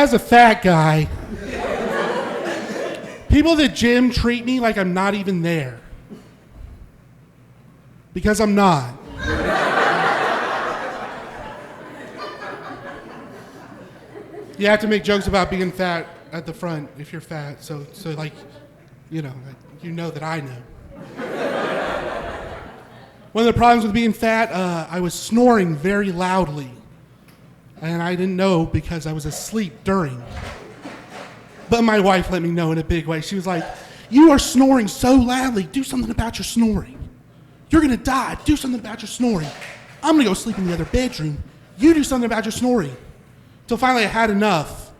As a fat guy, people at the gym treat me like I'm not even there. Because I'm not. You have to make jokes about being fat at the front if you're fat. So like, you know that I know. One of the problems with being fat, I was snoring very loudly. And I didn't know because I was asleep during. But my wife let me know in a big way. She was like, you are snoring so loudly. Do something about your snoring. You're going to die. Do something about your snoring. I'm going to go sleep in the other bedroom. You do something about your snoring. Till finally I had enough.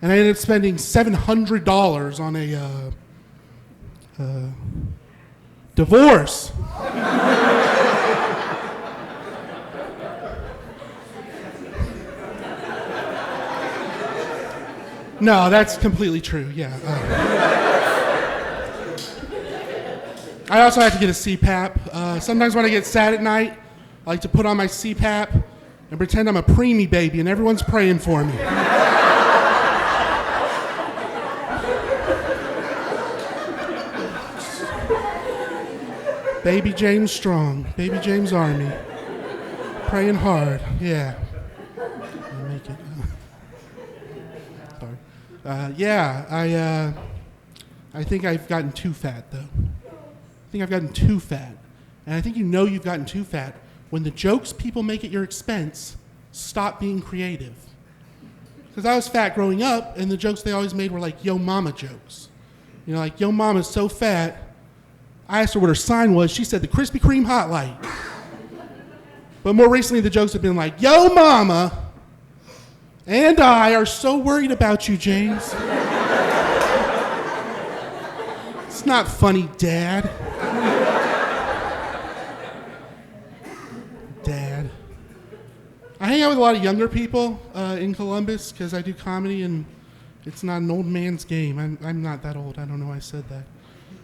And I ended up spending $700 on a divorce. No, that's completely true, yeah. I also have to get a CPAP. Sometimes when I get sad at night, I like to put on my CPAP and pretend I'm a preemie baby and everyone's praying for me. Baby James Strong, Baby James Army, praying hard, yeah. I'll make it. Sorry. I think I've gotten too fat, though. I think I've gotten too fat. And I think you know you've gotten too fat when the jokes people make at your expense stop being creative. Because I was fat growing up, and the jokes they always made were like, yo mama jokes. You know, like, yo mama's so fat. I asked her what her sign was. She said the Krispy Kreme hot light. But more recently, the jokes have been like, yo mama and I are so worried about you, James. It's not funny, Dad. Dad. I hang out with a lot of younger people in Columbus because I do comedy, and it's not an old man's game. I'm not that old. I don't know why I said that.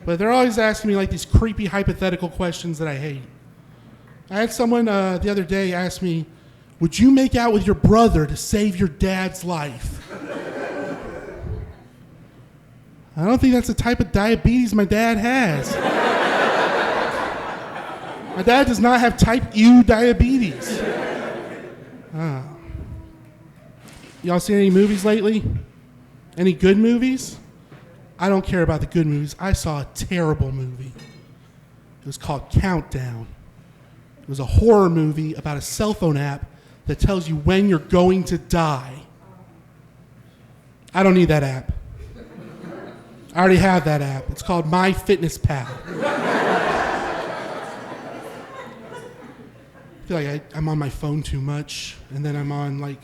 But they're always asking me like these creepy hypothetical questions that I hate. I had someone the other day ask me, would you make out with your brother to save your dad's life? I don't think that's the type of diabetes my dad has. My dad does not have type U diabetes. Y'all seen any movies lately? Any good movies? I don't care about the good movies. I saw a terrible movie. It was called Countdown. It was a horror movie about a cell phone app that tells you when you're going to die. I don't need that app. I already have that app. It's called MyFitnessPal. I feel like I'm on my phone too much, and then I'm on like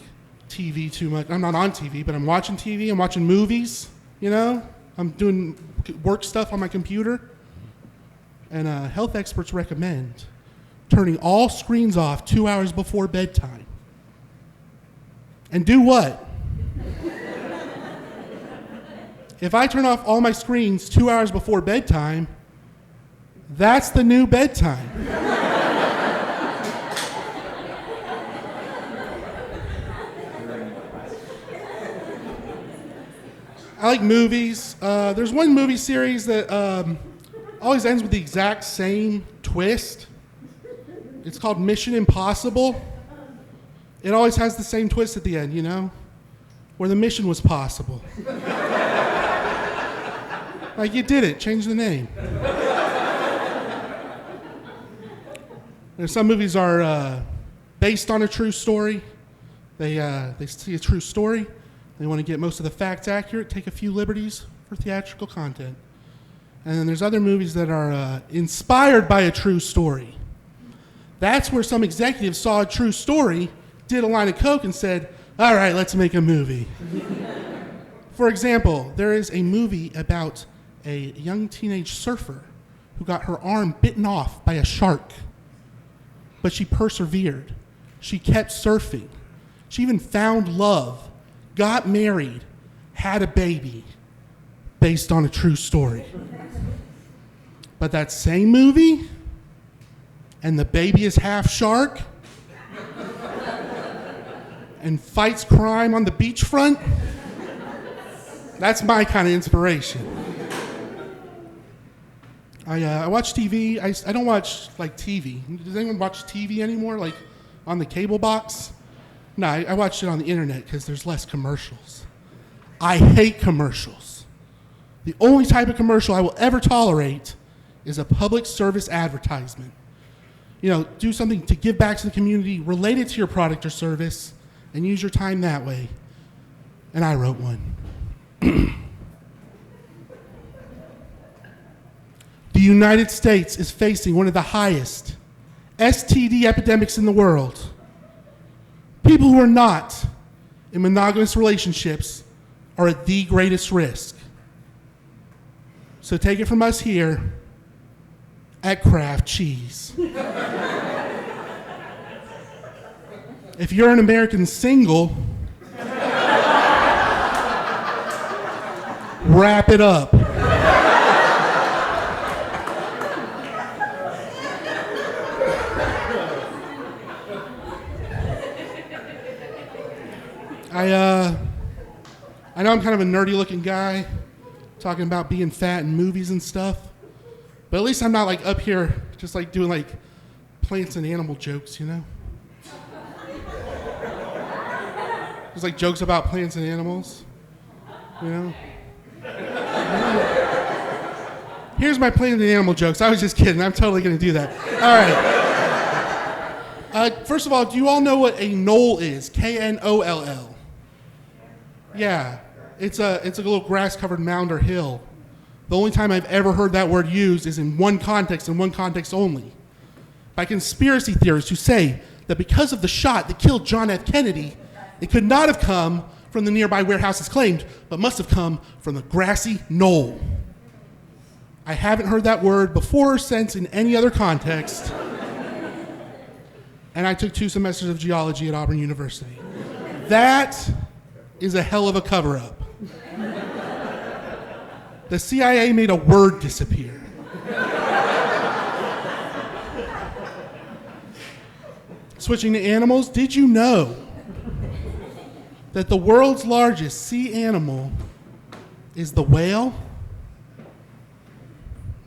TV too much. I'm not on TV, but I'm watching TV. I'm watching movies, you know? I'm doing work stuff on my computer. And health experts recommend turning all screens off 2 hours before bedtime. And do what? If I turn off all my screens 2 hours before bedtime, that's the new bedtime. I like movies. There's one movie series that always ends with the exact same twist. It's called Mission Impossible. It always has the same twist at the end, you know? Where the mission was possible. Like, you did it. Change the name. Some movies are based on a true story. They see a true story. They want to get most of the facts accurate, take a few liberties for theatrical content. And then there's other movies that are inspired by a true story. That's where some executives saw a true story, did a line of coke, and said, all right, let's make a movie. For example, there is a movie about a young teenage surfer who got her arm bitten off by a shark. But she persevered. She kept surfing. She even found love, got married, had a baby, based on a true story. But that same movie, and the baby is half shark, and fights crime on the beachfront, That's my kind of inspiration. I watch TV. I don't watch like TV. Does anyone watch TV anymore, like on the cable box? No, I watched it on the internet because there's less commercials. I hate commercials. The only type of commercial I will ever tolerate is a public service advertisement. You know, do something to give back to the community related to your product or service and use your time that way. And I wrote one. The United States is facing one of the highest STD epidemics in the world. People who are not in monogamous relationships are at the greatest risk. So take it from us here at Kraft Cheese. If you're an American single, wrap it up. I know I'm kind of a nerdy looking guy talking about being fat in movies and stuff, but at least I'm not like up here just like doing like plants and animal jokes, you know? Just like jokes about plants and animals, you know? Here's my plant and animal jokes. I was just kidding. I'm totally going to do that. All right. First of all, do you all know what a knoll is? Knoll. Yeah, it's a little grass-covered mound or hill. The only time I've ever heard that word used is in one context and one context only. By conspiracy theorists who say that because of the shot that killed John F. Kennedy, it could not have come from the nearby warehouse as claimed, but must have come from the grassy knoll. I haven't heard that word before or since in any other context. And I took 2 semesters of geology at Auburn University. That is a hell of a cover-up. The CIA made a word disappear. Switching to animals, did you know that the world's largest sea animal is the whale?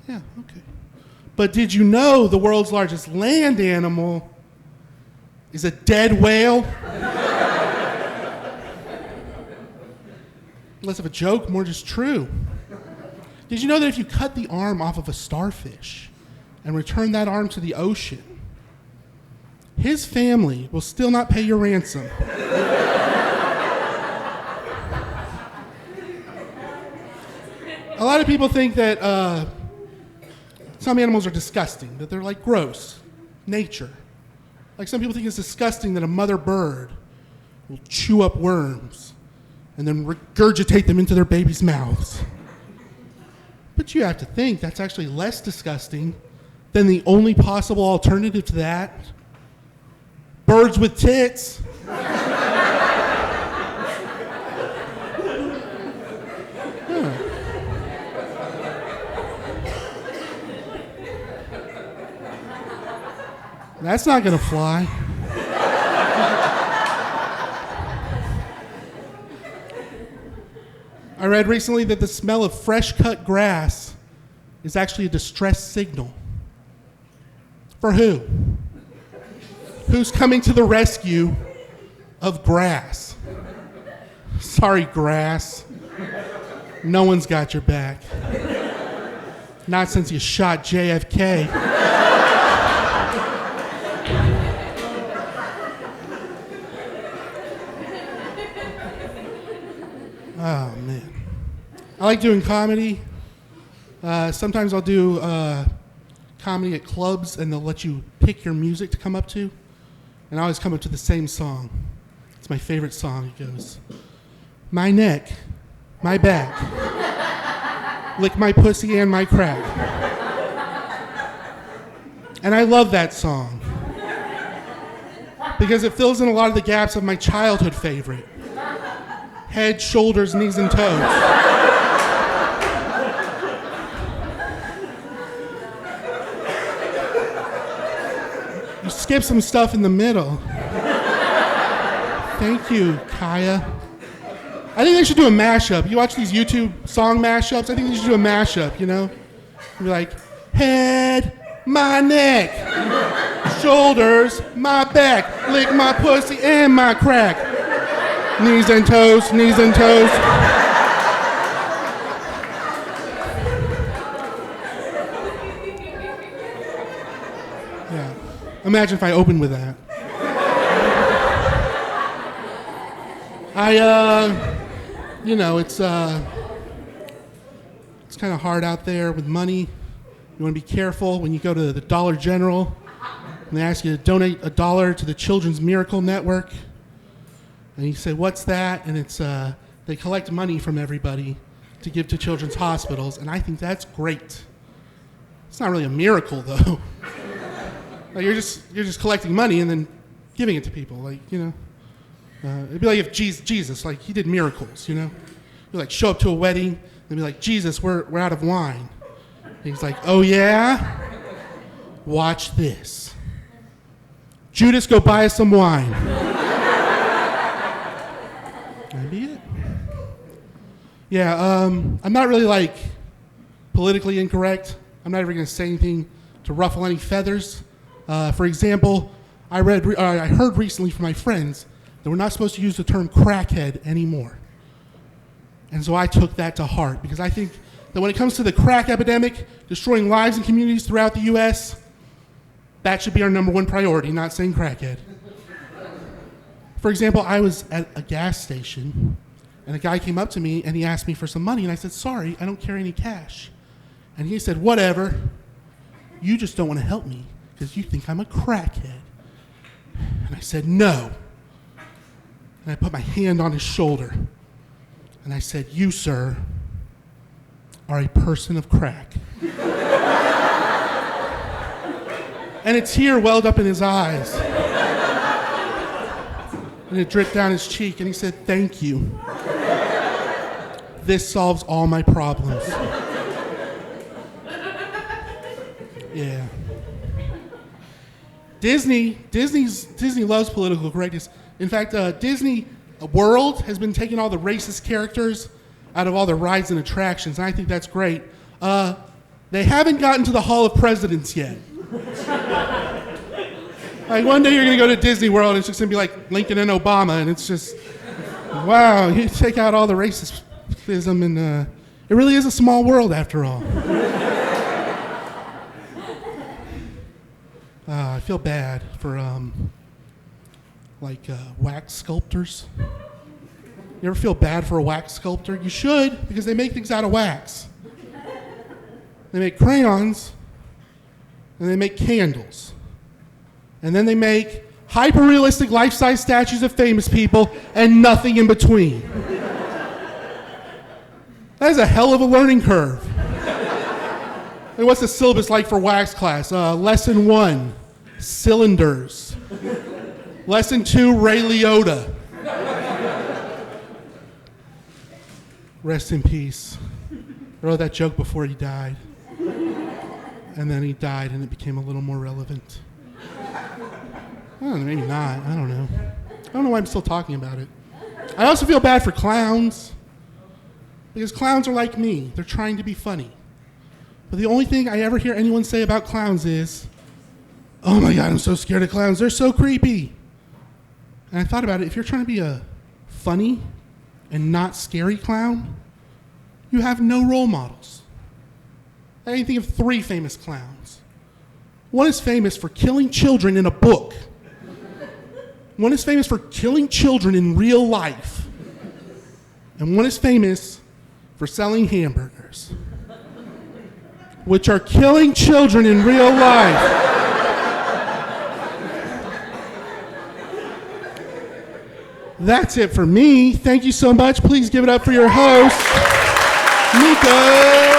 Yeah, okay. But did you know the world's largest land animal is a dead whale? Less of a joke, more just true. Did you know that if you cut the arm off of a starfish and return that arm to the ocean, his family will still not pay your ransom? A lot of people think that some animals are disgusting, that they're like gross, nature. Like some people think it's disgusting that a mother bird will chew up worms and then regurgitate them into their babies' mouths. But you have to think that's actually less disgusting than the only possible alternative to that. Birds with tits. That's not gonna fly. I read recently that the smell of fresh cut grass is actually a distress signal. For who? Who's coming to the rescue of grass? Sorry, grass. No one's got your back. Not since you shot JFK. Oh, man. I like doing comedy. Sometimes I'll do comedy at clubs, and they'll let you pick your music to come up to. And I always come up to the same song. It's my favorite song. It goes, my neck, my back, lick my pussy and my crack. And I love that song because it fills in a lot of the gaps of my childhood favorite. Head, shoulders, knees, and toes. You skip some stuff in the middle. Thank you, Kaya. I think they should do a mashup. You watch these YouTube song mashups, I think they should do a mashup, you know? Be like, head, my neck, shoulders, my back, lick my pussy and my crack. Knees and toes, knees and toes. Yeah. Imagine if I opened with that. It's kind of hard out there with money. You want to be careful when you go to the Dollar General and they ask you to donate $1 to the Children's Miracle Network. And you say, what's that? And it's they collect money from everybody to give to children's hospitals, and I think that's great. It's not really a miracle, though. Like you're just collecting money and then giving it to people, like, you know. It'd be like if Jesus, like, he did miracles, you know. You like show up to a wedding and be like, Jesus, we're out of wine. And he's like, oh yeah? Watch this. Judas, go buy us some wine. That'd be it. Yeah, I'm not really like politically incorrect. I'm not ever going to say anything to ruffle any feathers. For example, I heard recently from my friends that we're not supposed to use the term crackhead anymore. And so I took that to heart because I think that when it comes to the crack epidemic, destroying lives and communities throughout the U.S., that should be our number one priority, not saying crackhead. For example, I was at a gas station and a guy came up to me and he asked me for some money and I said, sorry, I don't carry any cash. And he said, whatever, you just don't want to help me because you think I'm a crackhead. And I said, no. And I put my hand on his shoulder and I said, you, sir, are a person of crack. And a tear welled up in his eyes. And it dripped down his cheek and he said, thank you. This solves all my problems. Yeah. Disney loves political correctness. In fact, Disney World has been taking all the racist characters out of all the rides and attractions, and I think that's great. They haven't gotten to the Hall of Presidents yet. Like one day you're going to go to Disney World and it's just going to be like Lincoln and Obama, and it's just, wow, you take out all the racism, and it really is a small world after all. I feel bad for wax sculptors. You ever feel bad for a wax sculptor? You should, because they make things out of wax. They make crayons, and they make candles. And then they make hyper-realistic life-size statues of famous people and nothing in between. That is a hell of a learning curve. And what's the syllabus like for wax class? Lesson 1, cylinders. Lesson 2, Ray Liotta. Rest in peace. I wrote that joke before he died. And then he died and it became a little more relevant. I don't know, maybe not. I don't know. I don't know why I'm still talking about it. I also feel bad for clowns. Because clowns are like me. They're trying to be funny. But the only thing I ever hear anyone say about clowns is, oh my God, I'm so scared of clowns. They're so creepy. And I thought about it. If you're trying to be a funny and not scary clown, you have no role models. I can think of 3 famous clowns. One is famous for killing children in a book. One is famous for killing children in real life. And one is famous for selling hamburgers, which are killing children in real life. That's it for me. Thank you so much. Please give it up for your host, Nico.